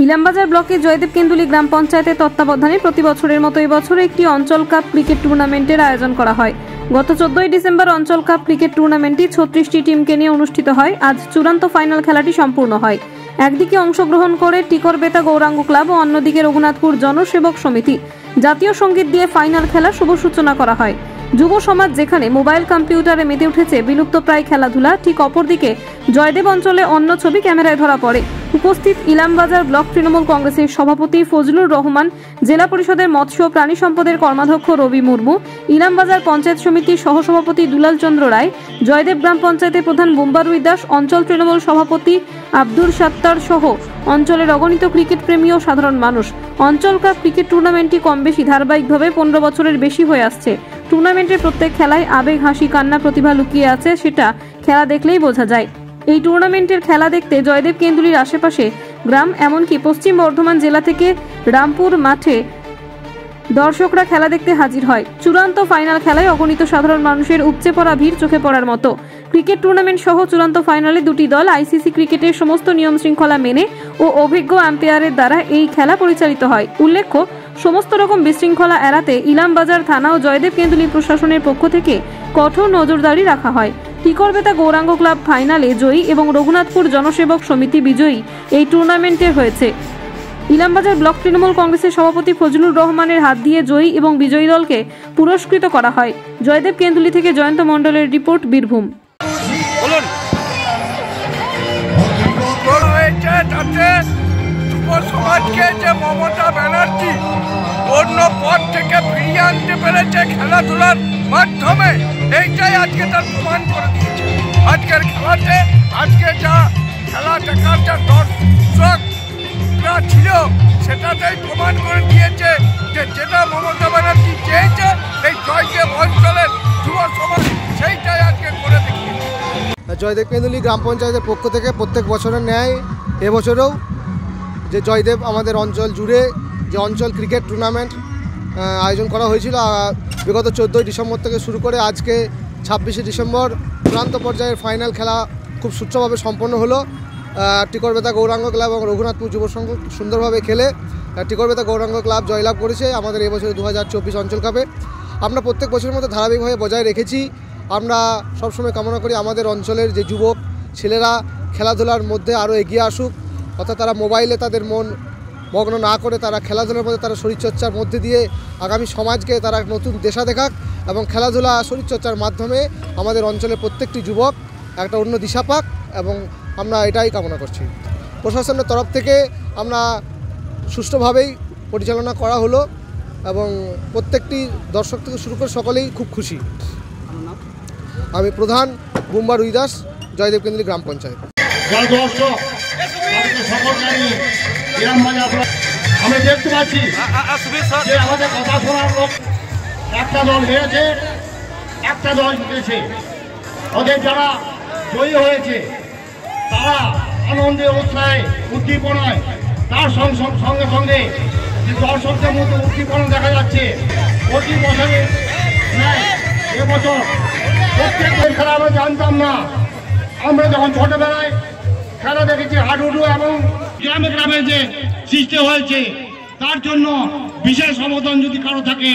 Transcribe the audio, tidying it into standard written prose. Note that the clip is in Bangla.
ইলামবাজার ব্লকে জয়দেব কেন্দুলি গ্রাম পঞ্চায়েতের তত্ত্বাবধানে প্রতি বছরের মতো এই বছর একটি অঞ্চল কাপ ক্রিকেট টুর্নামেন্টের আয়োজন করা হয়। গত 14 ডিসেম্বর অঞ্চল কাপ ক্রিকেট টুর্নামেন্টটি 36টি টিমকে নিয়ে অনুষ্ঠিত হয়। আজ চূড়ান্ত ফাইনাল খেলাটি সম্পূর্ণ হয়। একদিকে অংশগ্রহণ করে টিকরবেতা গৌরাঙ্গ ক্লাব ও অন্যদিকে রঘুনাথপুর জনসেবক সমিতি। জাতীয় সঙ্গীত দিয়ে ফাইনাল খেলার শুভ সূচনা করা হয়। যুব সমাজ যেখানে মোবাইল কম্পিউটারে মেতে উঠেছে বিলুপ্তপ্রায় খেলাধুলা, ঠিক অপরদিকে জয়দেব অঞ্চলে অন্য ছবি ক্যামেরায় ধরা পড়ে। উপস্থিত ইলামবাজার ব্লক তৃণমূল কংগ্রেসের সভাপতি ফজলুর রহমান, জেলা পরিষদের মৎস্য ও প্রাণী সম্পদের কর্মাধ্যক্ষ রবি মুর্মু, ইলামবাজার পঞ্চায়েত সমিতির সহসভাপতি দুলাল চন্দ্র রায়, জয়দেব গ্রাম পঞ্চায়েতের প্রধান বুম্বারুই দাস, অঞ্চল তৃণমূল সভাপতি আব্দুল সাত্তার সহ অঞ্চলের অগণিত ক্রিকেট প্রেমী ও সাধারণ মানুষ। অঞ্চল কাপ ক্রিকেট টুর্নামেন্টটি কম বেশি ধারাবাহিকভাবে 15 বছরের বেশি হয়ে আসছে। টুর্নামেন্টের প্রত্যেক খেলায় আবেগ, হাসি, কান্না, প্রতিভা লুকিয়ে আছে, সেটা খেলা দেখলেই বোঝা যায়। এই টুর্নামেন্টের খেলা দেখতে জয়দেব কেন্দুলির আশেপাশে গ্রাম, এমনকি পশ্চিম বর্ধমান জেলা থেকে রামপুর মাঠে দর্শকরা খেলা দেখতে হাজির হয়। চূড়ান্ত ফাইনাল খেলায় অগণিত সাধারণ মানুষের উপচে পড়া ভিড় চোখে পড়ার মতো। ক্রিকেট টুর্নামেন্ট সহ চূড়ান্ত ফাইনালে দুটি দল আইসিসি ক্রিকেটের সমস্ত নিয়ম শৃঙ্খলা মেনে ও অভিজ্ঞ আম্পায়ারের দ্বারা এই খেলা পরিচালিত হয়। উল্লেখ্য, সমস্ত রকম বিশৃঙ্খলা এড়াতে ইলামবাজার থানা ও জয়দেব কেন্দুলি প্রশাসনের পক্ষ থেকে কঠোর নজরদারি রাখা হয়। টিকরবেতা গৌরাঙ্গ ক্লাব ফাইনালে জয়ী এবং রঘুনাথপুর জনসেবক সমিতি বিজয়ী এই টুর্নামেন্টের হয়েছে। ইলামবাজার ব্লক তৃণমূল কংগ্রেসের সভাপতি ফজলুর রহমানের হাত দিয়ে জয়ী এবং বিজয়ী দলকে পুরস্কৃত করা হয়। জয়দেব কেন্দুলি থেকে জয়ন্ত মণ্ডলের রিপোর্ট, বীরভূম। সমাজকে যে মমতা ব্যানার্জি অন্য পথ থেকে ফিরিয়ে আনতে পেরেছে খেলাধুলার মাধ্যমে, এইটাই আজকে তার প্রমাণ করে দিয়েছে। আজকের খেলাতে আজকে যা খেলা দেখার যা দর্শকরা ছিল, সেটাতেই প্রমাণ করে দিয়েছে যে যেটা মমতা ব্যানার্জি চেয়েছে এই জয়দেব অঞ্চলের যুব সমাজ সেইটাই আজকে করে দেখিয়েছে। জয়দেব কেন্দুলি গ্রাম পঞ্চায়েতের পক্ষ থেকে প্রত্যেক বছরের ন্যায় এবছরেও যে জয়দেব আমাদের অঞ্চল জুড়ে যে অঞ্চল ক্রিকেট টুর্নামেন্ট আয়োজন করা হয়েছিল বিগত 14 ডিসেম্বর থেকে শুরু করে আজকে 26শে ডিসেম্বর চূড়ান্ত পর্যায়ের ফাইনাল খেলা খুব সুষ্ঠুভাবে সম্পন্ন হলো। টিকরবেতা গৌরাঙ্গ ক্লাব এবং রঘুনাথপুর যুব সংঘ সুন্দরভাবে খেলে টিকরবেতা গৌরাঙ্গ ক্লাব জয়লাভ করেছে আমাদের এবছরে 2024 অঞ্চল কাপে। আমরা প্রত্যেক বছরের মতো ধারাবাহিকভাবে বজায় রেখেছি। আমরা সবসময় কামনা করি আমাদের অঞ্চলের যে যুবক ছেলেরা খেলাধুলার মধ্যে আরও এগিয়ে আসুক, অর্থাৎ তারা মোবাইলে তাদের মন মগ্ন না করে তারা খেলাধুলার মধ্যে তারা শরীরচর্চার মধ্যে দিয়ে আগামী সমাজকে তারা নতুন দিশা দেখাক এবং খেলাধুলা শরীরচর্চার মাধ্যমে আমাদের অঞ্চলের প্রত্যেকটি যুবক একটা অন্য দিশা পাক, এবং আমরা এটাই কামনা করছি। প্রশাসনের তরফ থেকে আমরা সুষ্ঠুভাবেই পরিচালনা করা হলো এবং প্রত্যেকটি দর্শক থেকে শুরু করে সকলেই খুব খুশি। আমি প্রধান বুম্বারুই দাস, জয়দেব কেন্দুলি গ্রাম পঞ্চায়েত। আমি দেখতে পাচ্ছি যে আমাদের কথা শোনার লোক একটা দল হেরেছে, একটা দল জিতেছে। ওদের যারা জয়ী হয়েছে তারা আনন্দে, উৎসাহে, উদ্দীপনায়, তার সঙ্গে সঙ্গে যে দর্শকদের মধ্যে উদ্দীপনা দেখা যাচ্ছে প্রতি বছরে নেয়। এবছর প্রত্যেকের খেলা আমরা জানতাম না। আমরা যখন ছোটবেলায় খেলা দেখেছি হাডুডু, এবং গ্রামে গ্রামে যে সৃষ্টি হয়েছে তার জন্য বিশেষ অবদান যদি কারো থাকে